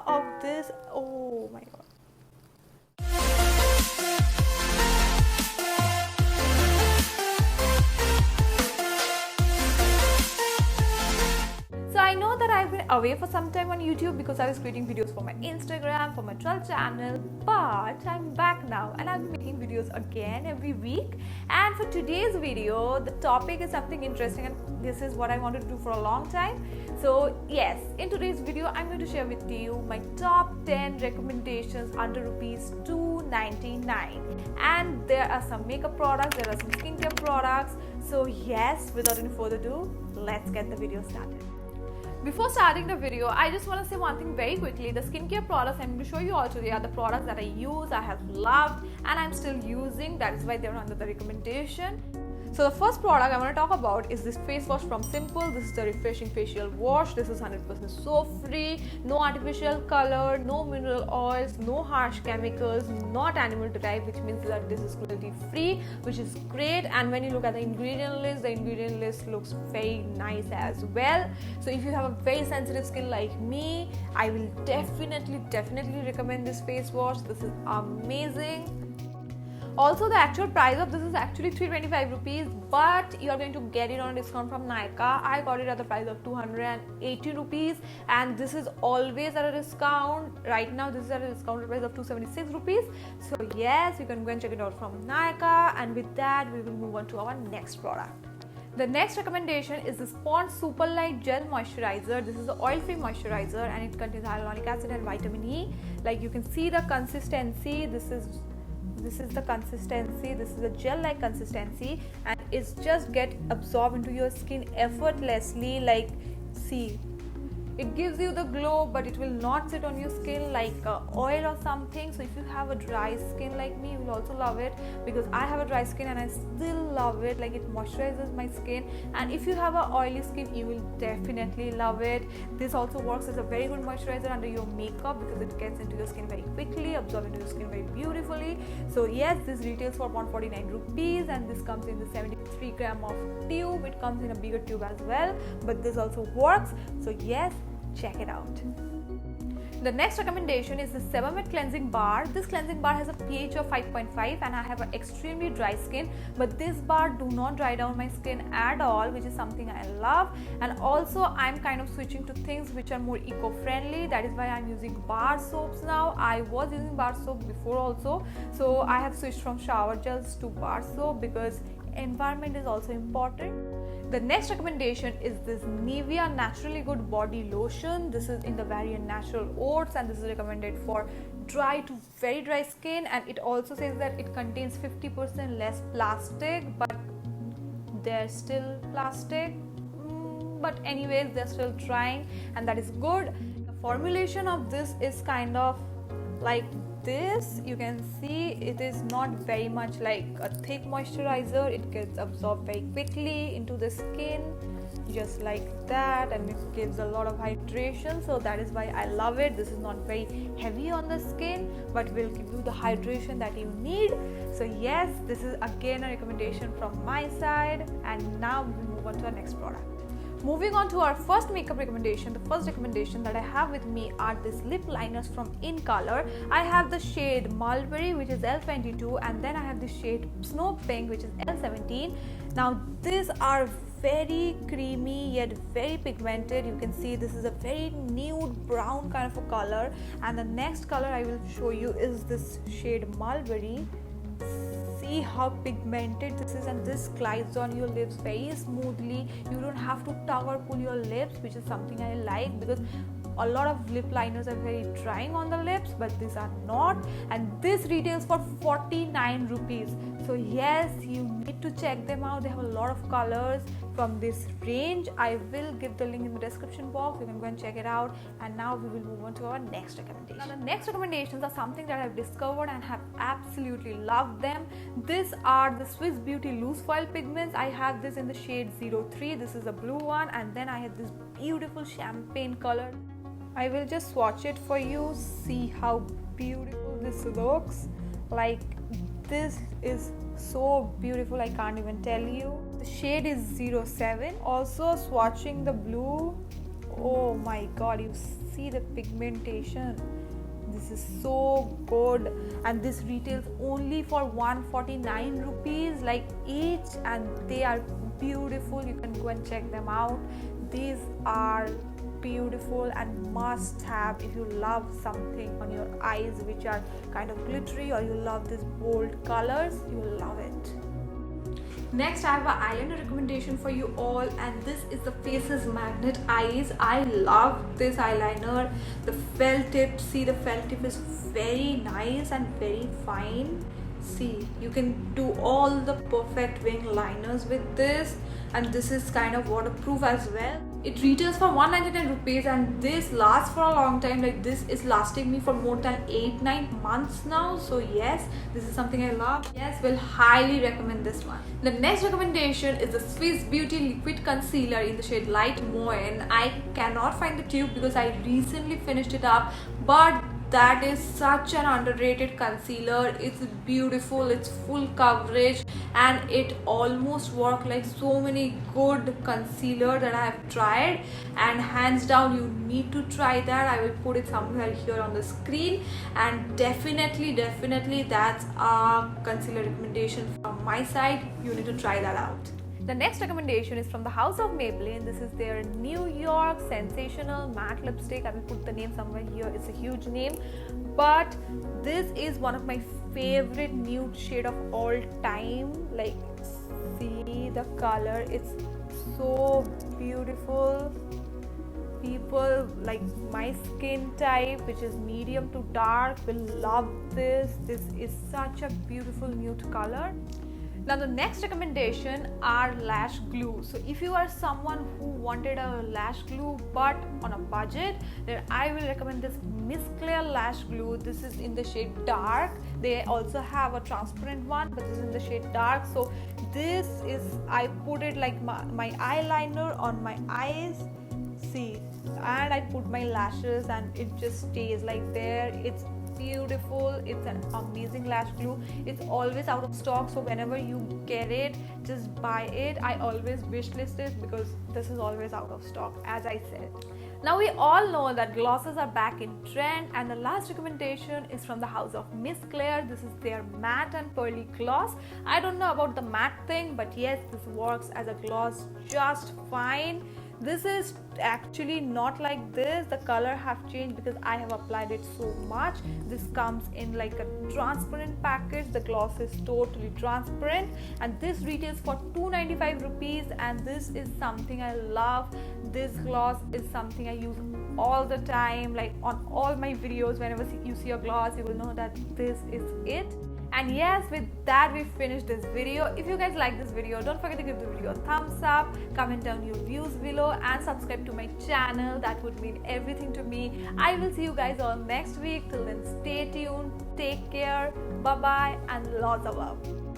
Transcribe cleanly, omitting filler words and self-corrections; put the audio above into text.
of this. Oh my god. So I know that I've been away for some time on YouTube because I was creating videos for my Instagram, for my 12 channel, but I'm back now and I'll be making videos again every week. And for today's video, the topic is something interesting, and this is what I wanted to do for a long time. So yes, in today's video, I'm going to share with you my top 10 recommendations under rupees 299. And there are some makeup products, there are some skincare products. So yes, without any further ado, let's get the video started. Before starting the video, I just want to say one thing very quickly. The skincare products I'm going to show you all today are the products that I use, I have loved, and I'm still using. That is why they're under the recommendation. So the first product I want to talk about is this face wash from Simple. This is the refreshing facial wash. This is 100% soap free, no artificial color, no mineral oils, no harsh chemicals, not animal derived, which means that this is cruelty free, which is great. And when you look at the ingredient list looks very nice as well. So if you have a very sensitive skin like me, I will definitely recommend this face wash. This is amazing. Also, the actual price of this is actually 325 rupees, but you are going to get it on a discount from Nykaa. I got it at the price of 280 rupees, and this is always at a discount. Right now, this is at a discounted price of 276 rupees. So yes, you can go and check it out from Nykaa. And with that, we will move on to our next product. The next recommendation is this Pond's Super Light Gel Moisturizer. This is an oil-free moisturizer and it contains hyaluronic acid and vitamin E. Like you can see the consistency. This is the consistency. This is a gel-like consistency, and it's just get absorbed into your skin effortlessly. Like, see, it gives you the glow, but it will not sit on your skin like oil or something. So if you have a dry skin like me, you will also love it, because I have a dry skin and I still love it. Like, it moisturizes my skin, and if you have an oily skin, you will definitely love it. This also works as a very good moisturizer under your makeup, because it gets into your skin very quickly, absorbs into your skin very beautifully. So yes, this retails for 149 rupees, and this comes in the 73 gram of tube. It comes in a bigger tube as well, but this also works. So yes, check it out. The next recommendation is the Sebamed cleansing bar. This cleansing bar has a pH of 5.5 and I have an extremely dry skin, but this bar do not dry down my skin at all, which is something I love. And also I'm kind of switching to things which are more eco-friendly. That is why I'm using bar soaps now. I was using bar soap before also, so I have switched from shower gels to bar soap because environment is also important. The next recommendation is this Nivea Naturally Good Body Lotion. This is in the variant Natural Oats, and this is recommended for dry to very dry skin, and it also says that it contains 50% less plastic, but there's still plastic. But anyways, they're still trying, and that is good. The formulation of this is kind of like this. You can see it is not very much like a thick moisturizer. It gets absorbed very quickly into the skin, just like that, and it gives a lot of hydration. So that is why I love it. This is not very heavy on the skin, but will give you the hydration that you need. So yes, this is again a recommendation from my side. And now we will move on to our next product. Moving on to our first makeup recommendation, the first recommendation that I have with me are these lip liners from In Color. I have the shade Mulberry, which is L22, and then I have the shade Snow Pink, which is L17. Now these are very creamy yet very pigmented. You can see this is a very nude brown kind of a color, and the next color I will show you is this shade Mulberry. See how pigmented this is, and this glides on your lips very smoothly. You don't have to tug or pull your lips, which is something I like, because a lot of lip liners are very drying on the lips, but these are not. And this retails for 49 rupees. So yes, you need to check them out. They have a lot of colors from this range. I will give the link in the description box. You can go and check it out. And now we will move on to our next recommendation. Now the next recommendations are something that I've discovered and have absolutely loved them. These are the Swiss Beauty loose foil pigments. I have this in the shade 03. This is a blue one, and then I have this beautiful champagne color. I will just swatch it for you. See how beautiful this looks. Like, this is so beautiful, I can't even tell you. The shade is 07. Also swatching the blue. Oh my god, you see the pigmentation. This is so good, and this retails only for 149 rupees like each, and they are beautiful. You can go and check them out. These are beautiful and must have if you love something on your eyes which are kind of glittery, or you love these bold colors, you will love it. Next, I have an eyeliner recommendation for you all, and this is the Faces Magnet Eyes. I love this eyeliner. The felt tip, see, the felt tip is very nice and very fine. See, you can do all the perfect wing liners with this, and this is kind of waterproof as well. It retails for 199 rupees, and this lasts for a long time. Like, this is lasting me for more than 8-9 months now. So yes, this is something I love. Yes, will highly recommend this one. The next recommendation is the Swiss Beauty Liquid Concealer in the shade Light Moyen. I cannot find the tube because I recently finished it up, but that is such an underrated concealer. It's beautiful, it's full coverage, and it almost works like so many good concealer that I have tried, and hands down you need to try that. I will put it somewhere here on the screen, and definitely that's a concealer recommendation from my side. You need to try that out. The next recommendation is from the House of Maybelline. This is their New York Sensational Matte Lipstick. I will put the name somewhere here. It's a huge name, but this is one of my favorite nude shade of all time. Like, see the color, it's so beautiful. People like my skin type, which is medium to dark, will love this. This is such a beautiful nude color. Now the next recommendation are lash glue. So if you are someone who wanted a lash glue but on a budget, then I will recommend this Miss Claire lash glue. This is in the shade dark. They also have a transparent one, but this is in the shade dark. So this is, I put it like my eyeliner on my eyes, see, and I put my lashes, and it just stays like there. It's beautiful. It's an amazing lash glue. It's always out of stock, so whenever you get it, just buy it. I always wishlist it because this is always out of stock, as I said. Now we all know that glosses are back in trend, and the last recommendation is from the House of Miss Claire. This is their matte and pearly gloss. I don't know about the matte thing, but yes, this works as a gloss just fine. This is actually not like this. The color have changed because I have applied it so much. This comes in like a transparent package. The gloss is totally transparent, and this retails for 295 rupees, and this is something I love. This gloss is something I use all the time, like on all my videos. Whenever you see a gloss, you will know that this is it. And yes, with that we finished this video. If you guys like this video, don't forget to give the video a thumbs up, comment down your views below, and subscribe to my channel. That would mean everything to me. I will see you guys all next week. Till then, stay tuned, take care, bye bye, and lots of love.